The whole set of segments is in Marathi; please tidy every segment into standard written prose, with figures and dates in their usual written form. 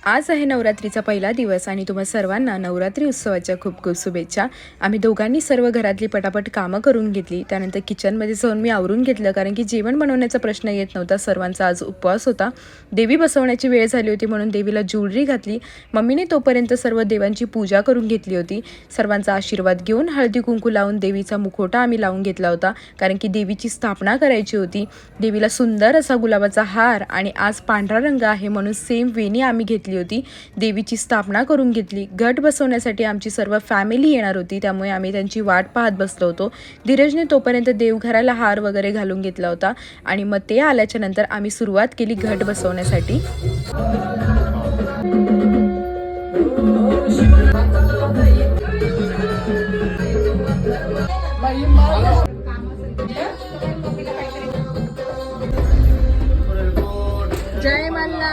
आज आहे नवरात्रीचा पहिला दिवस आणि तुम्हा सर्वांना नवरात्री उत्सवाच्या खूप खूप शुभेच्छा। आम्ही दोघांनी सर्व घरातली पटापट कामं करून घेतली। त्यानंतर किचनमध्ये जाऊन मी आवरून घेतलं, कारण की जेवण बनवण्याचा प्रश्न येत नव्हता। सर्वांचा आज उपवास होता। देवी बसवण्याची वेळ झाली होती म्हणून देवीला ज्वेलरी घातली। मम्मीने तोपर्यंत सर्व देवांची पूजा करून घेतली होती। सर्वांचा आशीर्वाद घेऊन हळदी कुंकू लावून देवीचा मुखवटा आम्ही लावून घेतला होता, कारण की देवीची स्थापना करायची होती। देवीला सुंदर असा गुलाबाचा हार आणि आज पांढरा रंग आहे म्हणून सेम वेणी आम्ही घेतली होती। देवीची स्थापना करून घेतली। घट बसवण्यासाठी आमची सर्व फॅमिली येणार होती, त्यामुळे आम्ही त्यांची वाट पाहत बसलो होतो। धीरजने तोपर्यंत देवघराला हार वगैरे घालून घेतला होता आणि मग ते आल्याच्या नंतर आम्ही सुरुवात केली घट बसवण्यासाठी। जय मल्ला।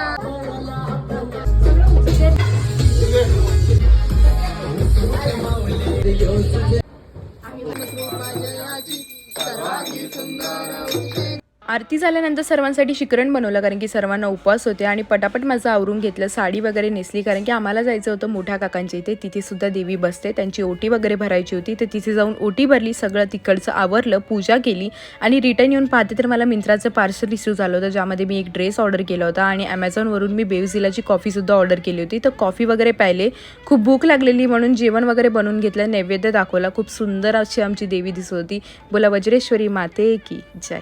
आरती झाल्यानंतर सर्वांसाठी शिकरण बनवलं, कारण की सर्वांना उपवास होते आणि पटापट माझं आवरून घेतलं। साडी वगैरे नेसली, कारण की आम्हाला जायचं होतं मोठ्या काकांच्या इथे। तिथे सुद्धा देवी बसते, त्यांची ओटी वगैरे भरायची होती, तर तिथे जाऊन ओटी भरली। सगळं तिकडचं आवरलं, पूजा केली आणि रिटर्न येऊन पाहते तर मला मिंत्राचं पार्सल रिसीव झालं होतं, ज्यामध्ये मी एक ड्रेस ऑर्डर केला होता आणि ॲमेझॉनवरून मी बेवझिलाची कॉफीसुद्धा ऑर्डर केली होती। तर कॉफी वगैरे प्यायले, खूप भूक लागलेली म्हणून जेवण वगैरे बनवून घेतलं, नैवेद्य दाखवला। खूप सुंदर अशी आमची देवी दिसत होती। बोला वज्रेश्वरी माते की जय।